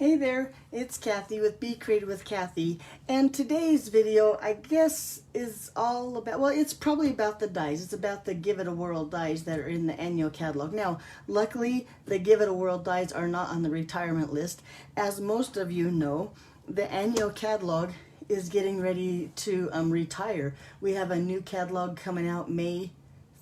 Hey there, it's Kathy with Be Creative with Kathy, and today's video I guess is all about, well, it's probably about the dies. It's about the Give It a Whirl dies that are in the annual catalog. Now, luckily, the Give It a Whirl dies are not on the retirement list. As most of you know, the annual catalog is getting ready to retire. We have a new catalog coming out May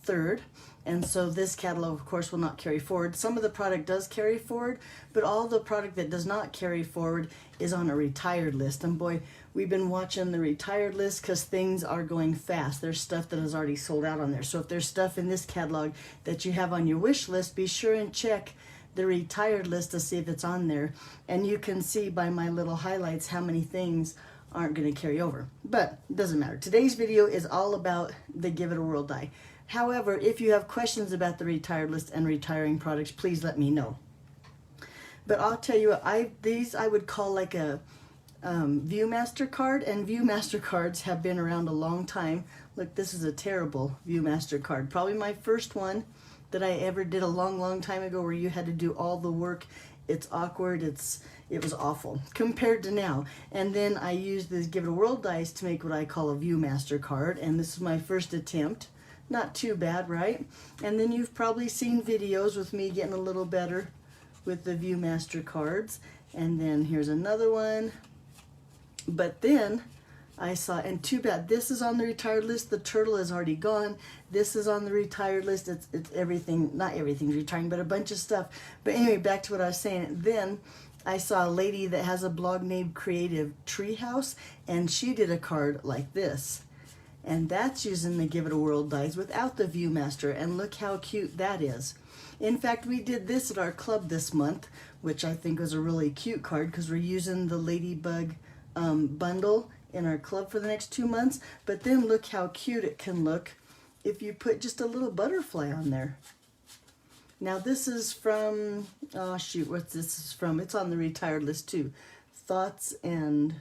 3rd. And so this catalog, of course, will not carry forward. Some of the product does carry forward, but all the product that does not carry forward is on a retired list. And boy, we've been watching the retired list because things are going fast. There's stuff that is already sold out on there. So if there's stuff in this catalog that you have on your wish list, be sure and check the retired list to see if it's on there. And you can see by my little highlights how many things aren't going to carry over. But it doesn't matter. Today's video is all about the Give It a Whirl die. However, if you have questions about the retired list and retiring products, please let me know. But I'll tell you, these I would call like a Viewmaster card, and Viewmaster cards have been around a long time. Look, this is a terrible Viewmaster card. Probably my first one that I ever did a long time ago where you had to do all the work. It's awkward, it was awful compared to now. And then I used this Give It a Whirl dice to make what I call a Viewmaster card, and this is my first attempt. Not too bad, right? And then you've probably seen videos with me getting a little better with the Viewmaster cards. And then here's another one. But then I saw, and too bad, this is on the retired list. The turtle is already gone. This is on the retired list. It's everything, not everything's retiring, but a bunch of stuff. But anyway, back to what I was saying. Then I saw a lady that has a blog named Creative Treehouse, and she did a card like this. And that's using the Give It a Whirl dies without the Viewmaster, and look how cute that is. In fact, we did this at our club this month, which I think was a really cute card because we're using the Ladybug bundle in our club for the next 2 months. But then look how cute it can look if you put just a little butterfly on there. Now this is from, oh shoot, what's this is from? It's on the retired list too. Thoughts and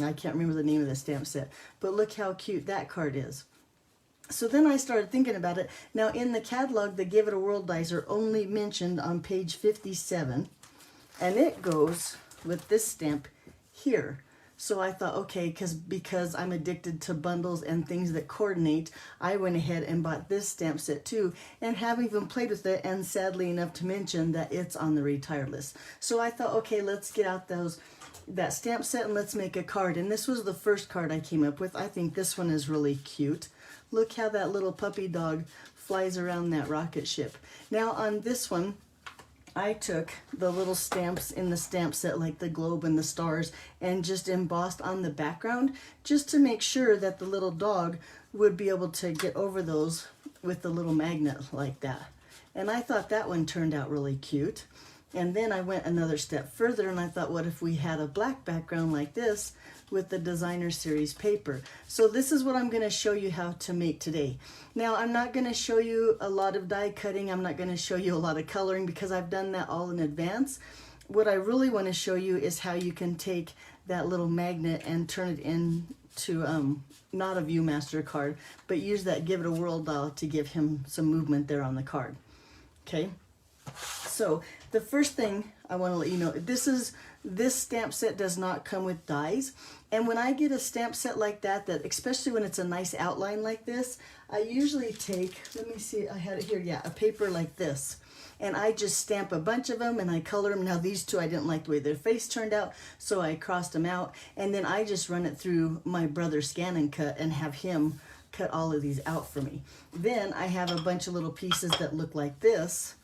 I can't remember the name of the stamp set, but look how cute that card is. So then I started thinking about it. Now in the catalog, the Give It a Whirl dies are only mentioned on page 57, and it goes with this stamp here. So I thought, okay, because I'm addicted to bundles and things that coordinate, I went ahead and bought this stamp set too, and haven't even played with it, and sadly enough to mention that it's on the retired list. So I thought, okay, let's get out that stamp set and let's make a card. And this was the first card I came up with. I think this one is really cute. Look how that little puppy dog flies around that rocket ship. Now on this one, I took the little stamps in the stamp set like the globe and the stars and just embossed on the background just to make sure that the little dog would be able to get over those with the little magnet like that. And I thought that one turned out really cute. And then I went another step further and I thought, what if we had a black background like this with the designer series paper? So this is what I'm going to show you how to make today. Now I'm not going to show you a lot of die cutting. I'm not going to show you a lot of coloring because I've done that all in advance. What I really want to show you is how you can take that little magnet and turn it into not a Viewmaster card, but use that Give It a Whirl dial to give him some movement there on the card. Okay. So the first thing I want to let you know, this stamp set does not come with dies. And when I get a stamp set like that, especially when it's a nice outline like this, I usually take, let me see, I had it here, yeah, a paper like this. And I just stamp a bunch of them and I color them. Now these two, I didn't like the way their face turned out, so I crossed them out. And then I just run it through my brother Scan and Cut and have him cut all of these out for me. Then I have a bunch of little pieces that look like this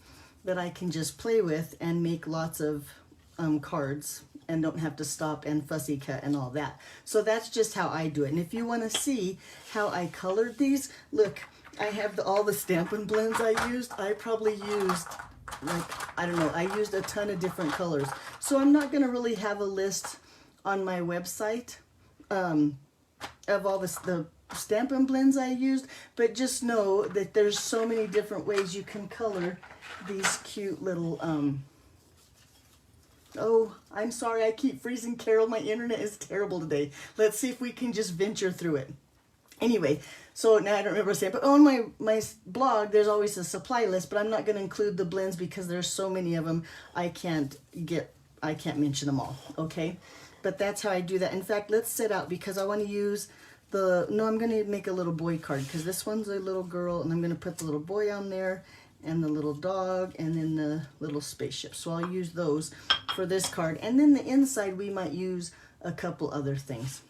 that I can just play with and make lots of cards and don't have to stop and fussy cut and all that. So that's just how I do it. And if you want to see how I colored these, look, I have all the Stampin' blends I used. I probably used, like, I don't know, I used a ton of different colors. So I'm not going to really have a list on my website of all the Stampin' blends I used, but just know that there's so many different ways you can color these cute little, oh, I'm sorry, I keep freezing, Carol. My internet is terrible today. Let's see if we can just venture through it. Anyway, so now I don't remember what I was saying, but on my blog, there's always a supply list, but I'm not going to include the blends because there's so many of them, I can't get I can't mention them all, okay? But that's how I do that. In fact, let's set out because I want to use no, I'm going to make a little boy card because this one's a little girl, and I'm going to put the little boy on there and the little dog and then the little spaceship. So I'll use those for this card. And then the inside, we might use a couple other things.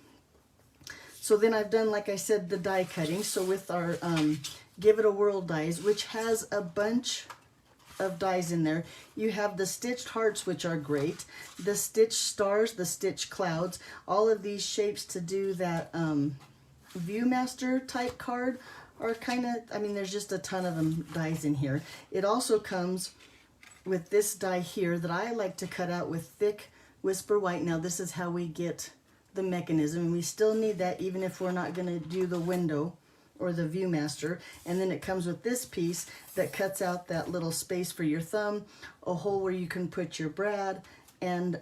So then I've done, like I said, the die cutting. So with our Give It a Whirl dies, which has a bunch of dies in there. You have the stitched hearts, which are great, the stitched stars, the stitched clouds, all of these shapes to do that Viewmaster type card are kind of, I mean, there's just a ton of them dies in here. It also comes with this die here that I like to cut out with thick Whisper White. Now this is how we get the mechanism. We still need that even if we're not going to do the window or the Viewmaster. And then it comes with this piece that cuts out that little space for your thumb, a hole where you can put your brad, and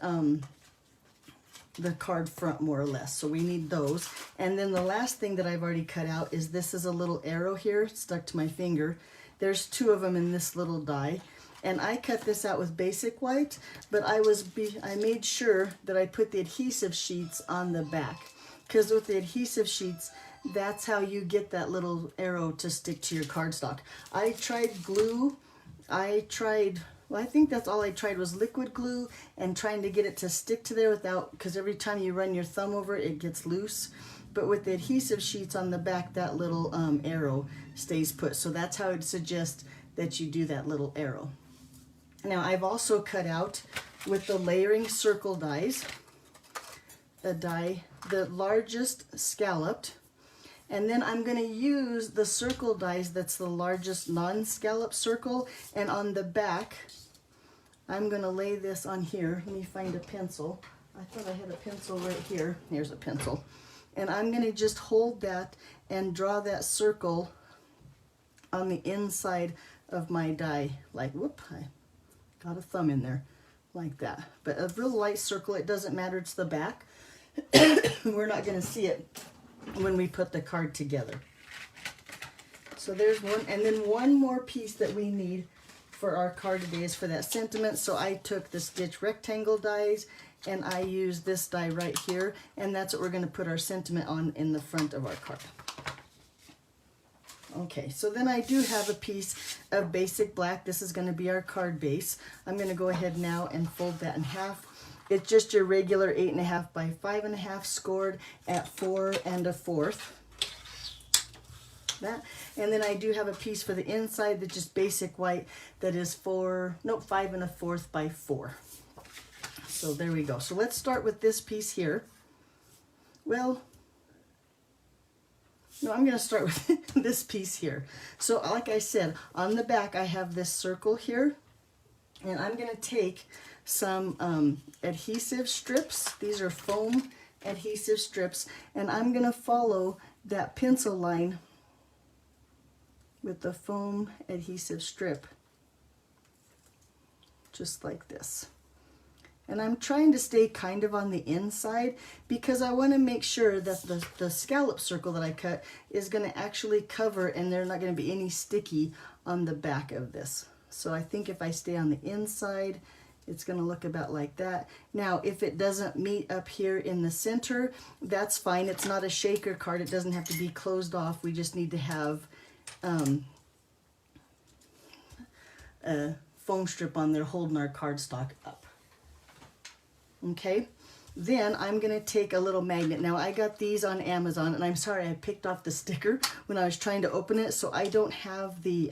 the card front, more or less. So we need those. And then the last thing that I've already cut out is this is a little arrow here stuck to my finger. There's two of them in this little die. And I cut this out with basic white, but I made sure that I put the adhesive sheets on the back, because with the adhesive sheets, that's how you get that little arrow to stick to your cardstock. I tried glue. Well, I think that's all I tried was liquid glue and trying to get it to stick to there without, because every time you run your thumb over it, it gets loose. But with the adhesive sheets on the back, that little arrow stays put. So that's how I'd suggest that you do that little arrow. Now I've also cut out with the layering circle dies, a die, the largest scalloped, and then I'm going to use the circle dies that's the largest non-scalloped circle, and on the back I'm going to lay this on here. Let me find a pencil. I thought I had a pencil right here. Here's a pencil. And I'm going to just hold that and draw that circle on the inside of my die. Like, whoop, I got a thumb in there. Like that. But a real light circle. It doesn't matter. It's the back. We're not going to see it when we put the card together. So there's one. And then one more piece that we need for our card today is for that sentiment. So I took the stitch rectangle dies and I used this die right here, and that's what we're going to put our sentiment on in the front of our card. Okay, so then I do have a piece of basic black. This is going to be our card base. I'm going to go ahead now and fold that in half. It's just your regular 8.5 by 5.5 scored at 4 1/4. That, and then I do have a piece for the inside that's just basic white that is 5 1/4 by 4. So there we go. So let's start with this piece here. Well, no, I'm going to start with this piece here. So like I said, on the back I have this circle here, and I'm going to take some adhesive strips. These are foam adhesive strips, and I'm going to follow that pencil line with the foam adhesive strip, just like this. And I'm trying to stay kind of on the inside because I want to make sure that the scallop circle that I cut is going to actually cover, and there's not going to be any sticky on the back of this. So I think if I stay on the inside, it's going to look about like that. Now, if it doesn't meet up here in the center, that's fine. It's not a shaker card. It doesn't have to be closed off. We just need to have a foam strip on there holding our cardstock up. Okay, then I'm going to take a little magnet. Now, I got these on Amazon, and I'm sorry I picked off the sticker when I was trying to open it, so I don't have the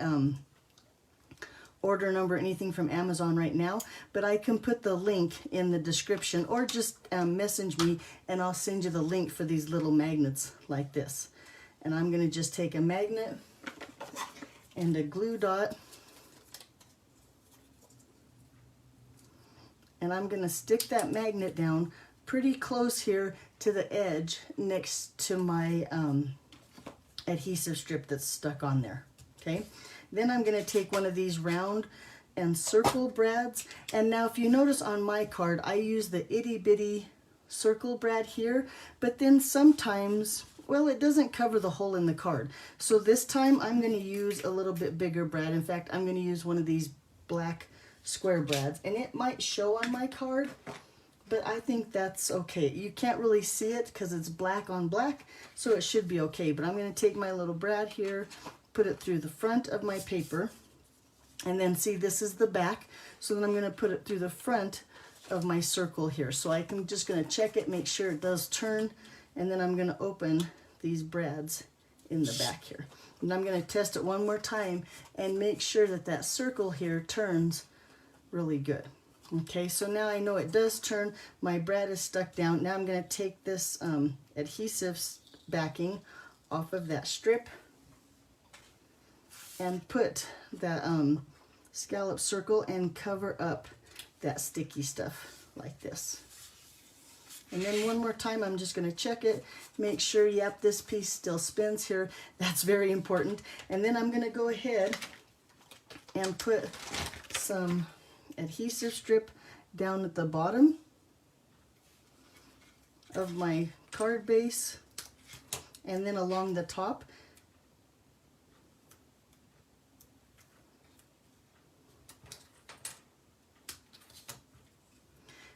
order number or anything from Amazon right now, but I can put the link in the description, or just message me and I'll send you the link for these little magnets like this. And I'm going to just take a magnet and a glue dot, and I'm going to stick that magnet down pretty close here to the edge next to my adhesive strip that's stuck on there. Okay, then I'm going to take one of these round and circle brads, and now if you notice on my card I use the itty bitty circle brad here, but then sometimes, well, it doesn't cover the hole in the card. So this time I'm going to use a little bit bigger brad. In fact, I'm going to use one of these black square brads, and it might show on my card, but I think that's okay. You can't really see it because it's black on black, so it should be okay. But I'm going to take my little brad here, put it through the front of my paper, and then see, this is the back, so then I'm going to put it through the front of my circle here. So I'm just going to check it, make sure it does turn, and then I'm going to open these brads in the back here. And I'm going to test it one more time and make sure that that circle here turns really good. Okay, so now I know it does turn. My brad is stuck down. Now I'm going to take this adhesive backing off of that strip and put that scallop circle and cover up that sticky stuff like this. And then one more time, I'm just going to check it, make sure, yep, this piece still spins here. That's very important. And then I'm going to go ahead and put some adhesive strip down at the bottom of my card base, and then along the top.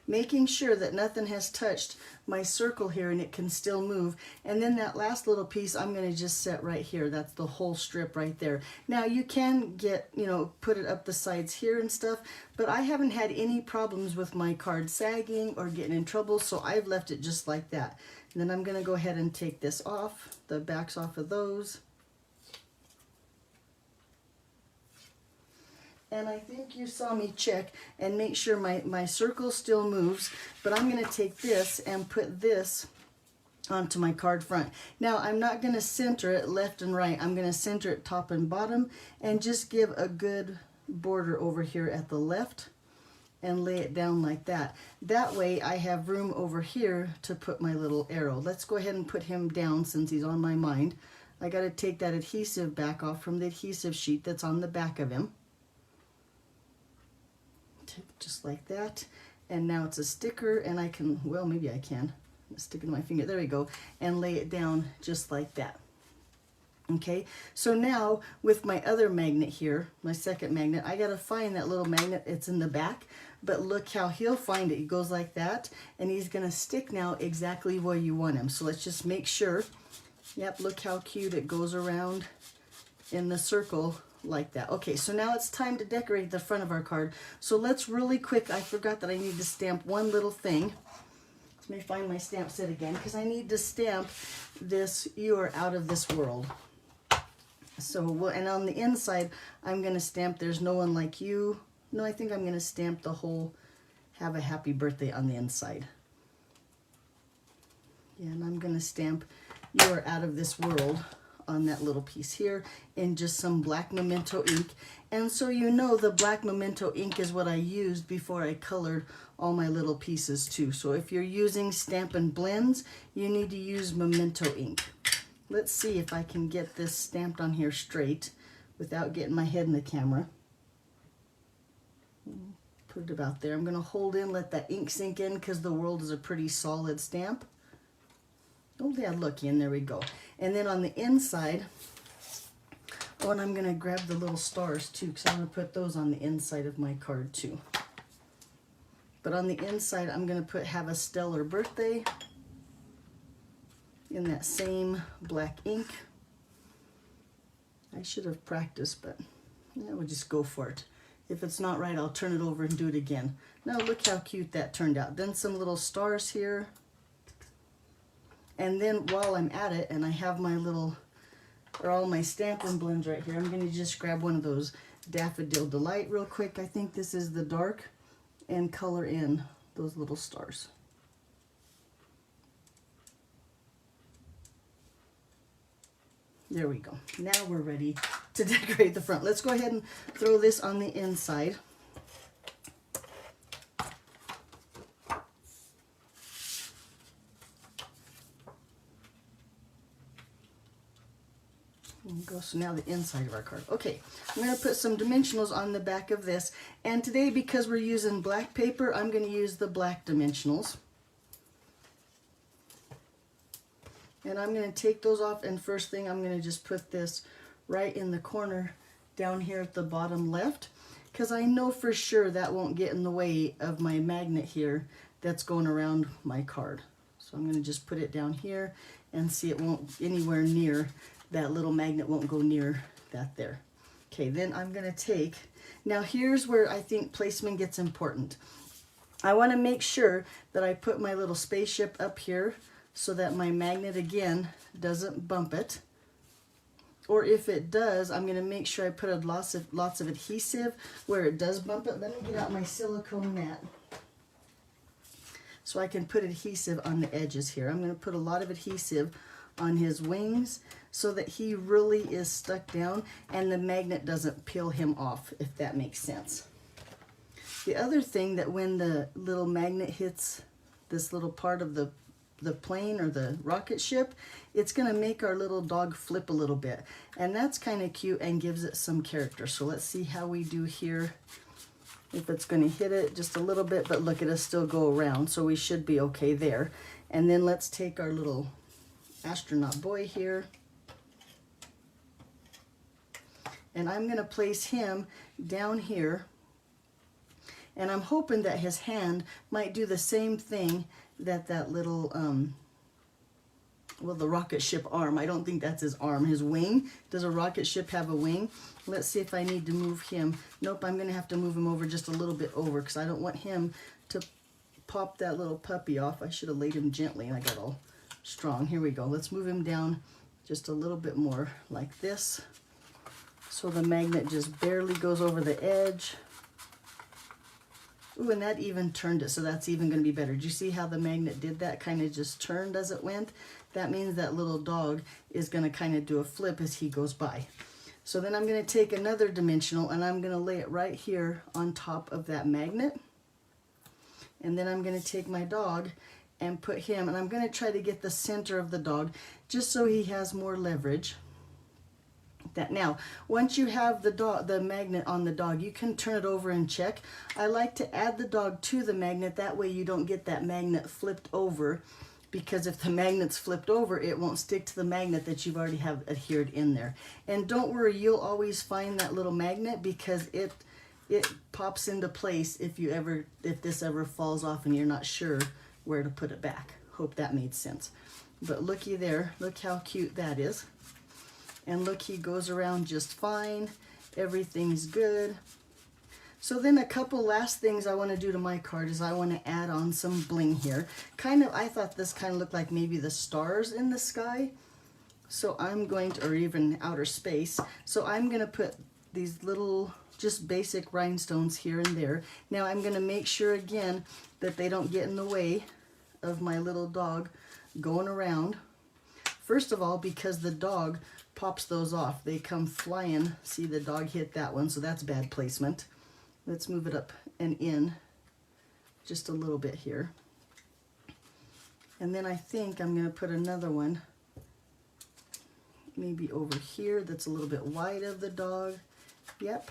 Making sure that nothing has touched my circle here and it can still move. And then that last little piece I'm going to just set right here. That's the whole strip right there. Now you can get, put it up the sides here and stuff, but I haven't had any problems with my card sagging or getting in trouble, so I've left it just like that. And then I'm going to go ahead and take this off, the backs off of those. And I think you saw me check and make sure my circle still moves, but I'm going to take this and put this onto my card front. Now I'm not going to center it left and right. I'm going to center it top and bottom and just give a good border over here at the left and lay it down like that. That way I have room over here to put my little arrow. Let's go ahead and put him down since he's on my mind. I got to take that adhesive back off from the adhesive sheet that's on the back of him. Just like that. And now it's a sticker, and I can, well, maybe I can stick it in my finger, there we go, and lay it down just like that. Okay, so now with my other magnet here, my second magnet, I gotta find that little magnet. It's in the back, but look how he'll find it. It goes like that, and he's gonna stick now exactly where you want him. So let's just make sure. Yep, look how cute it goes around in the circle like that. Okay, so now it's time to decorate the front of our card. So let's really quick, I forgot that I need to stamp one little thing. Let me find my stamp set again, because I need to stamp this, "You are out of this world." So, and on the inside, I'm going to stamp, "There's no one like you." No, I think I'm going to stamp the whole "Have a happy birthday" on the inside. Yeah, and I'm going to stamp "You are out of this world" on that little piece here in just some black memento ink. And so the black memento ink is what I used before I colored all my little pieces too. So if you're using Stampin' blends, you need to use memento ink. Let's see if I can get this stamped on here straight without getting my head in the camera. Put it about there. I'm going to hold in, let that ink sink in, because the world is a pretty solid stamp. Oh yeah, look in, there we go. And then on the inside, oh, and I'm going to grab the little stars too, because I'm going to put those on the inside of my card too. But on the inside, I'm going to put "Have a stellar birthday" in that same black ink. I should have practiced, but yeah, we'll just go for it. If it's not right, I'll turn it over and do it again. Now look how cute that turned out. Then some little stars here. And then while I'm at it, and I have my little, or all my Stampin' blends right here, I'm going to just grab one of those Daffodil Delight real quick. I think this is the dark, and color in those little stars. There we go. Now we're ready to decorate the front. Let's go ahead and throw this on the inside. So now the inside of our card. Okay, I'm going to put some dimensionals on the back of this. And today, because we're using black paper, I'm going to use the black dimensionals. And I'm going to take those off, and first thing I'm going to just put this right in the corner down here at the bottom left. because I know for sure that won't get in the way of my magnet here that's going around my card. So I'm going to just put it down here and see it won't anywhere near, that little magnet won't go near that there. Okay, then I'm going to take, now here's where I think placement gets important. I want to make sure that I put my little spaceship up here so that my magnet again doesn't bump it. Or if it does, I'm going to make sure I put lots of adhesive where it does bump it. Let me get out my silicone mat so I can put adhesive on the edges here. I'm going to put a lot of adhesive on his wings so that he really is stuck down and the magnet doesn't peel him off, if that makes sense. The other thing, that when the little magnet hits this little part of the plane or the rocket ship, it's going to make our little dog flip a little bit, and that's kind of cute and gives it some character. So let's see how we do here, if it's going to hit it just a little bit, but look, it'll still go around, so we should be okay there. And then let's take our little astronaut boy here, and I'm going to place him down here, and I'm hoping that his hand might do the same thing that that little, well, the rocket ship arm. I don't think that's his arm, his wing. Does a rocket ship have a wing? Let's see if I need to move him. Nope, I'm going to have to move him over just a little bit over because I don't want him to pop that little puppy off. I should have laid him gently and I got all strong. Here we go. Let's move him down just a little bit more like this, so the magnet just barely goes over the edge. Ooh, and that even turned it, so that's even going to be better. Did you see how the magnet did that? Kind of just turned as it went. That means that little dog is going to kind of do a flip as he goes by. So then I'm going to take another dimensional and I'm going to lay it right here on top of that magnet. And then I'm going to take my dog and put him, and I'm going to try to get the center of the dog just so he has more leverage. That now, once you have the magnet on the dog, you can turn it over and check. I like to add the dog to the magnet, that way you don't get that magnet flipped over, because if the magnet's flipped over, it won't stick to the magnet that you've already have adhered in there. And don't worry, you'll always find that little magnet because it pops into place if this ever falls off and you're not sure where to put it back. Hope that made sense. But looky there, look how cute that is. And look, he goes around just fine. Everything's good. So then a couple last things I want to do to my card is I want to add on some bling here. I thought this kind of looked like maybe the stars in the sky. So I'm going to, or even outer space. So I'm going to put these little, just basic rhinestones here and there. Now I'm going to make sure again that they don't get in the way of my little dog going around. First of all, because the dog pops those off. They come flying. See, the dog hit that one, so that's bad placement. Let's move it up and in just a little bit here. And then I think I'm going to put another one maybe over here that's a little bit wide of the dog. Yep.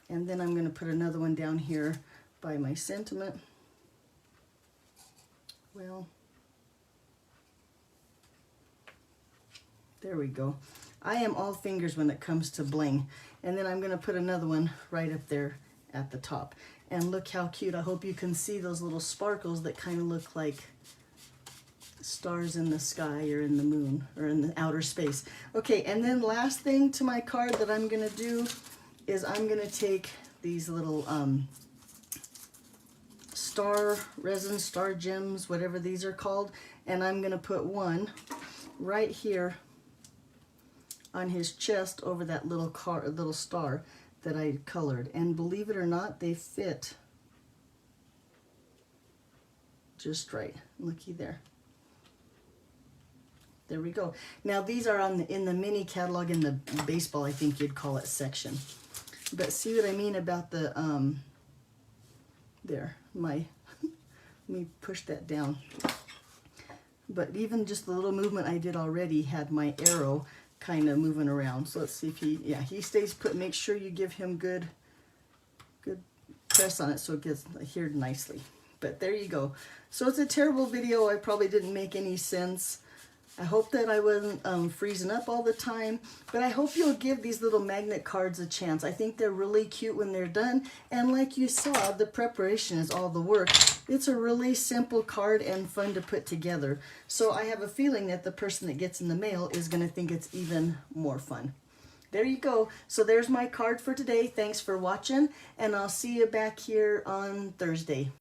And then I'm going to put another one down here by my sentiment. Well, there we go. I am all fingers when it comes to bling. And then I'm going to put another one right up there at the top. And look how cute. I hope you can see those little sparkles that kind of look like stars in the sky or in the moon or in the outer space. Okay, and then last thing to my card that I'm going to do is I'm going to take these little star resin, star gems, whatever these are called, and I'm going to put one right here on his chest over that little star that I colored. And believe it or not, they fit just right. Looky there. There we go. Now these are in the mini catalog in the baseball, I think you'd call it, section. But see what I mean about the there, let me push that down. But even just the little movement I did already had my arrow kind of moving around. So let's see if he stays put. Make sure you give him good press on it so it gets adhered nicely. But there you go. So it's a terrible video. I probably didn't make any sense. I hope that I wasn't freezing up all the time, but I hope you'll give these little magnet cards a chance. I think they're really cute when they're done, and like you saw, the preparation is all the work. It's a really simple card and fun to put together. So I have a feeling that the person that gets in the mail is going to think it's even more fun. There you go. So there's my card for today. Thanks for watching, and I'll see you back here on Thursday.